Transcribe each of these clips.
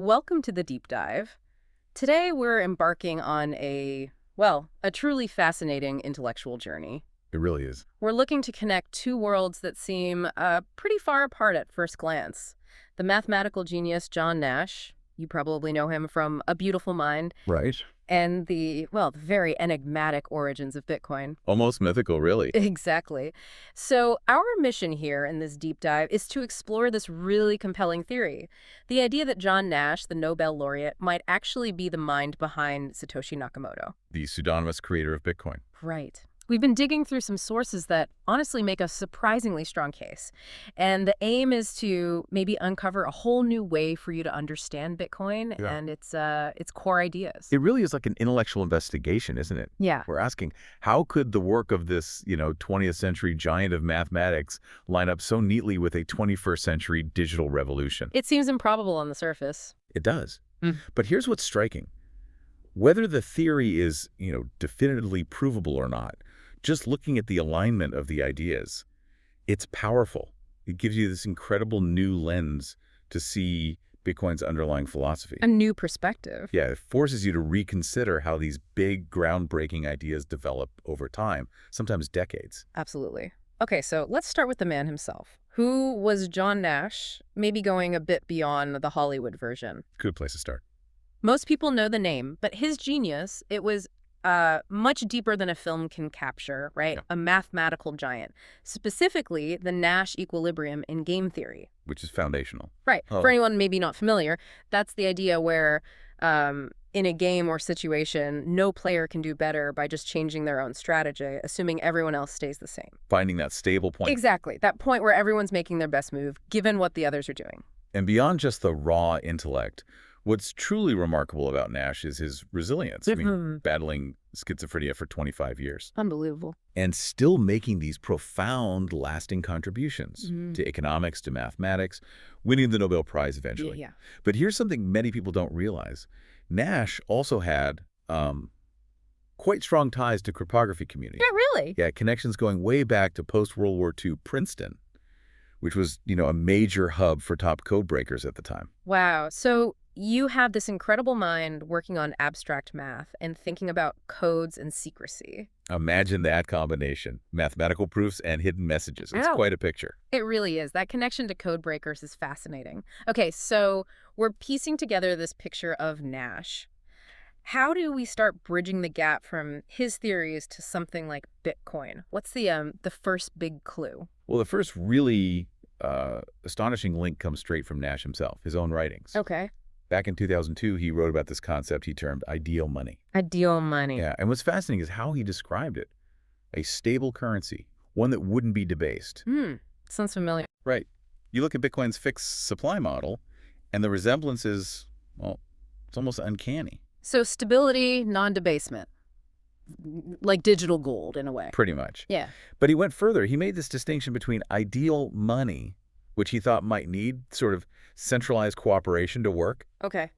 Welcome to the deep dive. Today we're embarking on a truly fascinating intellectual journey. It really is. We're looking to connect two worlds that seem pretty far apart at first glance. The mathematical genius John Nash, you probably know him from A Beautiful Mind, Right. and the very enigmatic origins of Bitcoin. Almost mythical, really. Exactly. So our mission here in this deep dive is to explore this really compelling theory. The idea that John Nash, the Nobel laureate, might actually be the mind behind Satoshi Nakamoto. The pseudonymous creator of Bitcoin. Right. We've been digging through some sources that honestly make a surprisingly strong case. And the aim is to maybe uncover a whole new way for you to understand Bitcoin and its core ideas. It really is like an intellectual investigation, isn't it? Yeah. We're asking, how could the work of this, 20th century giant of mathematics line up so neatly with a 21st century digital revolution? It seems improbable on the surface. It does. But here's what's striking. Whether the theory is, definitively provable or not, just looking at the alignment of the ideas, it's powerful. It gives you this incredible new lens to see Bitcoin's underlying philosophy. A new perspective. Yeah, it forces you to reconsider how these big, groundbreaking ideas develop over time, sometimes decades. Absolutely. Okay, so let's start with the man himself. Who was John Nash, maybe going a bit beyond the Hollywood version? Good place to start. Most people know the name, but his genius, it was much deeper than a film can capture, right? Yeah. A mathematical giant. Specifically, the Nash equilibrium in game theory. Which is foundational. Right. Oh. For anyone maybe not familiar, that's the idea where in a game or situation, no player can do better by just changing their own strategy, assuming everyone else stays the same. Finding that stable point. Exactly. That point where everyone's making their best move, given what the others are doing. And beyond just the raw intellect, what's truly remarkable about Nash is his resilience. I mean, battling schizophrenia for 25 years. Unbelievable. And still making these profound, lasting contributions to economics, to mathematics, winning the Nobel Prize eventually. Yeah. But here's something many people don't realize. Nash also had quite strong ties to cryptography community. Yeah, really? Yeah, connections going way back to post-World War II Princeton, which was, a major hub for top code breakers at the time. Wow. So you have this incredible mind working on abstract math and thinking about codes and secrecy. Imagine that combination, mathematical proofs and hidden messages. It's Ow. quite a picture. It really is. That connection to code breakers is fascinating. Okay, so we're piecing together this picture of Nash. How do we start bridging the gap from his theories to something like Bitcoin? What's the first big clue? Well, the first really astonishing link comes straight from Nash himself, his own writings. Okay. Back in 2002, he wrote about this concept he termed ideal money. Ideal money. Yeah, and what's fascinating is how he described it. A stable currency, one that wouldn't be debased. Sounds familiar. Right. You look at Bitcoin's fixed supply model, and the resemblance is, well, it's almost uncanny. So stability, non-debasement. Like digital gold in a way. Pretty much. Yeah. But he went further. He made this distinction between ideal money, which he thought might need sort of centralized cooperation to work, Okay.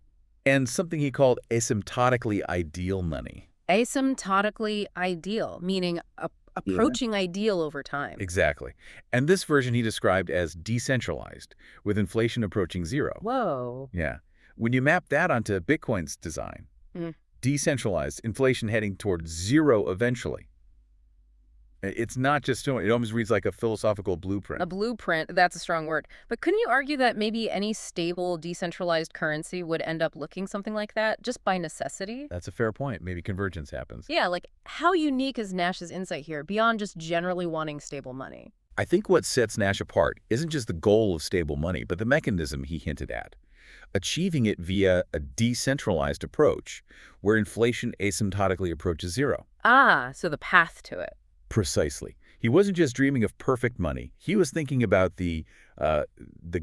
and something he called asymptotically ideal money. Asymptotically ideal, meaning approaching ideal over time. Exactly. And this version he described as decentralized, with inflation approaching zero. Whoa. Yeah. When you map that onto Bitcoin's design, decentralized, inflation heading towards zero eventually. It's not just, it almost reads like a philosophical blueprint. A blueprint, that's a strong word. But couldn't you argue that maybe any stable, decentralized currency would end up looking something like that, just by necessity? That's a fair point. Maybe convergence happens. Yeah, like how unique is Nash's insight here, beyond just generally wanting stable money? I think what sets Nash apart isn't just the goal of stable money, but the mechanism he hinted at. Achieving it via a decentralized approach, where inflation asymptotically approaches zero. Ah, so the path to it. Precisely. He wasn't just dreaming of perfect money. He was thinking about the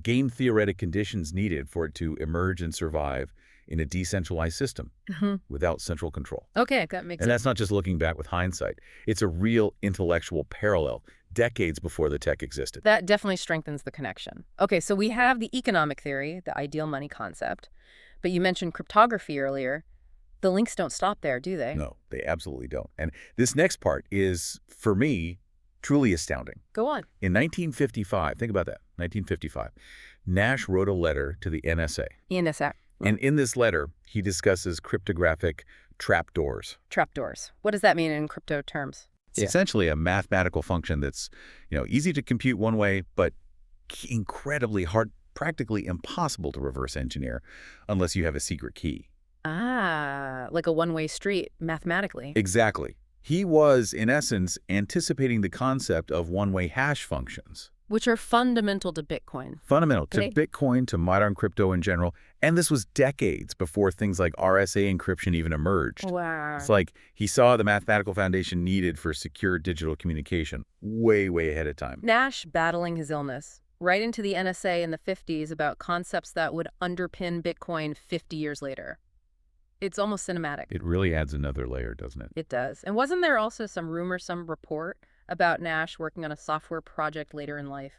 game theoretic conditions needed for it to emerge and survive in a decentralized system without central control. Okay, that makes And sense. that's not just looking back with hindsight. It's a real intellectual parallel, decades before the tech existed. That definitely strengthens the connection. Okay, so we have the economic theory, the ideal money concept, but you mentioned cryptography earlier. The links don't stop there, do they? No, they absolutely don't. And this next part is, for me, truly astounding. Go on. In 1955, think about that, 1955, Nash wrote a letter to the NSA. NSA. And in this letter, he discusses cryptographic trapdoors. Trapdoors. What does that mean in crypto terms? It's essentially a mathematical function that's, easy to compute one way, but incredibly hard, practically impossible to reverse engineer unless you have a secret key. Ah, like a one-way street, mathematically. Exactly. He was, in essence, anticipating the concept of one-way hash functions. Which are fundamental to Bitcoin. Fundamental to Okay. Bitcoin, to modern crypto in general, and this was decades before things like RSA encryption even emerged. Wow. It's like he saw the mathematical foundation needed for secure digital communication way, way ahead of time. Nash battling his illness, right into the NSA in the 50s about concepts that would underpin Bitcoin 50 years later. It's almost cinematic. It really adds another layer, doesn't it? It does. And wasn't there also some rumor, some report about Nash working on a software project later in life?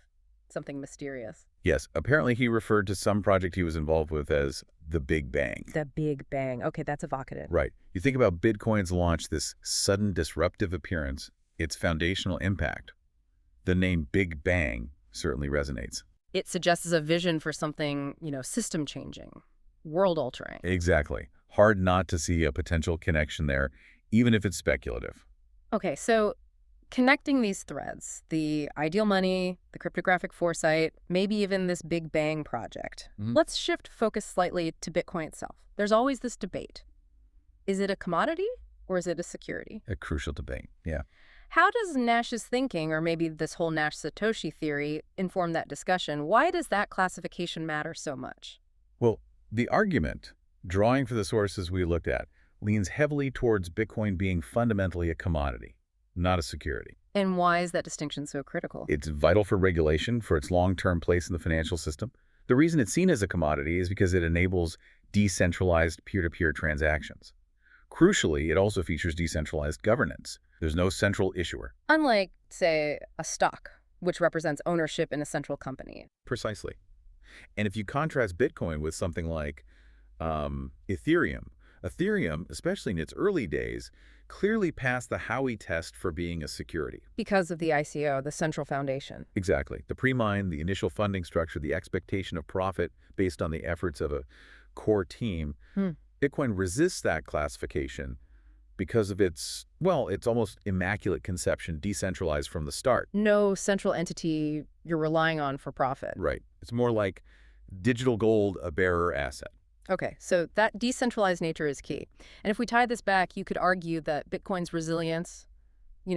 Something mysterious. Yes, apparently he referred to some project he was involved with as the Big Bang. The Big Bang. Okay, that's evocative. Right. You think about Bitcoin's launch, this sudden disruptive appearance, its foundational impact. The name Big Bang certainly resonates. It suggests a vision for something, system changing, world altering. Exactly. Hard not to see a potential connection there, even if it's speculative. Okay, so connecting these threads, the ideal money, the cryptographic foresight, maybe even this Big Bang project. Let's shift focus slightly to Bitcoin itself. There's always this debate. Is it a commodity or is it a security? A crucial debate, yeah. How does Nash's thinking, or maybe this whole Nash-Satoshi theory, inform that discussion? Why does that classification matter so much? Well, the argument, drawing for the sources we looked at, leans heavily towards Bitcoin being fundamentally a commodity, not a security. And why is that distinction so critical? It's vital for regulation, for its long-term place in the financial system. The reason it's seen as a commodity is because it enables decentralized peer-to-peer transactions. Crucially, it also features decentralized governance. There's no central issuer. Unlike, say, a stock, which represents ownership in a central company. Precisely. And if you contrast Bitcoin with something like Ethereum, especially in its early days, clearly passed the Howey test for being a security. Because of the ICO, the central foundation. Exactly. The pre-mine, the initial funding structure, the expectation of profit based on the efforts of a core team. Bitcoin resists that classification because of its almost immaculate conception, decentralized from the start. No central entity you're relying on for profit. Right. It's more like digital gold, a bearer asset. Okay, so that decentralized nature is key. And if we tie this back, you could argue that Bitcoin's resilience,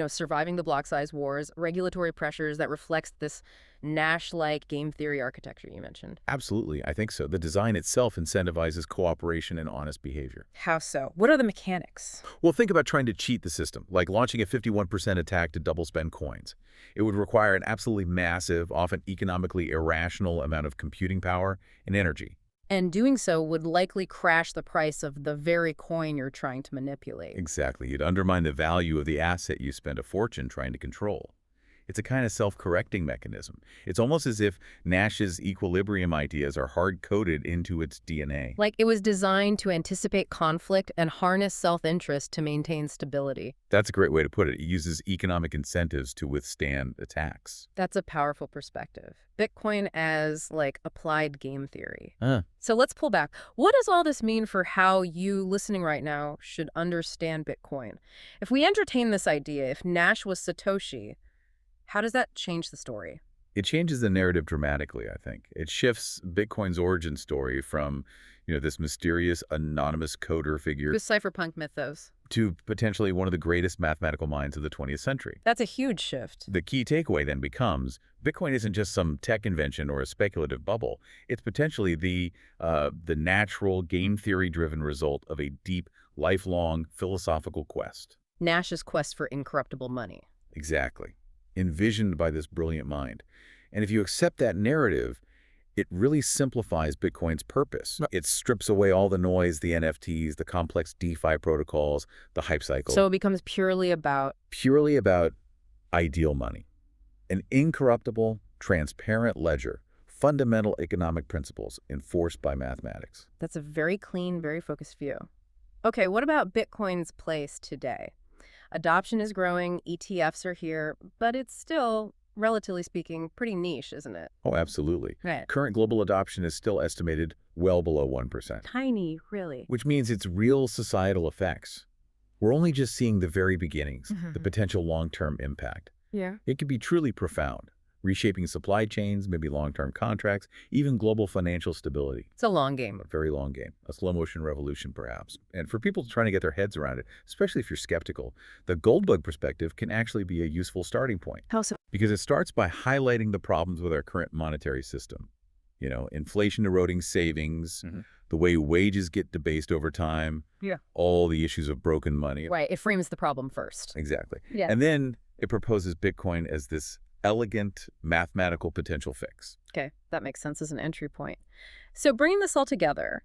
surviving the block size wars, regulatory pressures that reflects this Nash-like game theory architecture you mentioned. Absolutely, I think so. The design itself incentivizes cooperation and honest behavior. How so? What are the mechanics? Well, think about trying to cheat the system, like launching a 51% attack to double spend coins. It would require an absolutely massive, often economically irrational amount of computing power and energy. And doing so would likely crash the price of the very coin you're trying to manipulate. Exactly. You'd undermine the value of the asset you spend a fortune trying to control. It's a kind of self-correcting mechanism. It's almost as if Nash's equilibrium ideas are hard-coded into its DNA. Like it was designed to anticipate conflict and harness self-interest to maintain stability. That's a great way to put it. It uses economic incentives to withstand attacks. That's a powerful perspective. Bitcoin as, applied game theory. Huh. So let's pull back. What does all this mean for how you, listening right now, should understand Bitcoin? If we entertain this idea, if Nash was Satoshi, how does that change the story? It changes the narrative dramatically, I think. It shifts Bitcoin's origin story from, this mysterious anonymous coder figure This cypherpunk mythos. to potentially one of the greatest mathematical minds of the 20th century. That's a huge shift. The key takeaway then becomes Bitcoin isn't just some tech invention or a speculative bubble. It's potentially the natural game theory-driven result of a deep, lifelong philosophical quest. Nash's quest for incorruptible money. Exactly. Envisioned by this brilliant mind. And if you accept that narrative, it really simplifies Bitcoin's purpose. It strips away all the noise, the NFTs, the complex DeFi protocols, the hype cycle. So it becomes purely about ideal money. An incorruptible, transparent ledger, fundamental economic principles enforced by mathematics. That's a very clean, very focused view. Okay, what about Bitcoin's place today? Adoption is growing, ETFs are here, but it's still, relatively speaking, pretty niche, isn't it? Oh, absolutely. Right. Current global adoption is still estimated well below 1%, Tiny, really. which means it's real societal effects. We're only just seeing the very beginnings, the potential long-term impact. Yeah. It could be truly profound, reshaping supply chains, maybe long-term contracts, even global financial stability. It's a long game. A very long game, a slow-motion revolution, perhaps. And for people trying to get their heads around it, especially if you're skeptical, the Goldbug perspective can actually be a useful starting point. How so? Because it starts by highlighting the problems with our current monetary system. Inflation eroding savings, the way wages get debased over time, all the issues of broken money. Right. It frames the problem first. Exactly. Yeah. And then it proposes Bitcoin as this elegant mathematical potential fix. Okay, that makes sense as an entry point. So bringing this all together,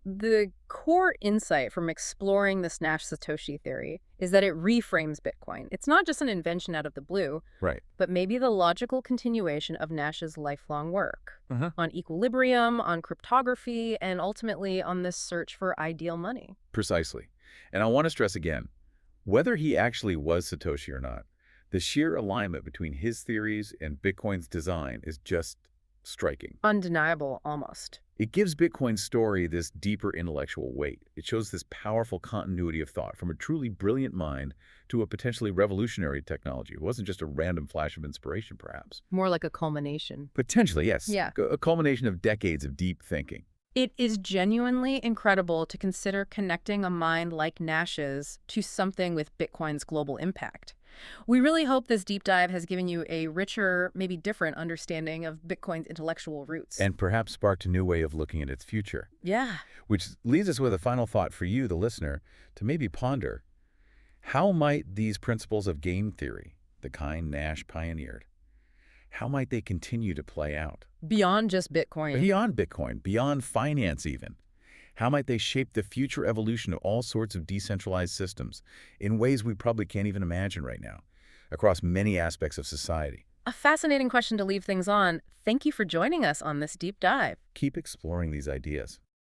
the core insight from exploring this Nash-Satoshi theory is that it reframes Bitcoin. It's not just an invention out of the blue, Right. but maybe the logical continuation of Nash's lifelong work on equilibrium, on cryptography, and ultimately on this search for ideal money. Precisely. And I want to stress again, whether he actually was Satoshi or not, the sheer alignment between his theories and Bitcoin's design is just striking. Undeniable, almost. It gives Bitcoin's story this deeper intellectual weight. It shows this powerful continuity of thought from a truly brilliant mind to a potentially revolutionary technology. It wasn't just a random flash of inspiration, perhaps. More like a culmination. Potentially, yes. Yeah. A culmination of decades of deep thinking. It is genuinely incredible to consider connecting a mind like Nash's to something with Bitcoin's global impact. We really hope this deep dive has given you a richer, maybe different understanding of Bitcoin's intellectual roots. And perhaps sparked a new way of looking at its future. Yeah. Which leaves us with a final thought for you, the listener, to maybe ponder. How might these principles of game theory, the kind Nash pioneered, how might they continue to play out? Beyond just Bitcoin. Beyond Bitcoin, beyond finance even. How might they shape the future evolution of all sorts of decentralized systems in ways we probably can't even imagine right now, across many aspects of society? A fascinating question to leave things on. Thank you for joining us on this deep dive. Keep exploring these ideas.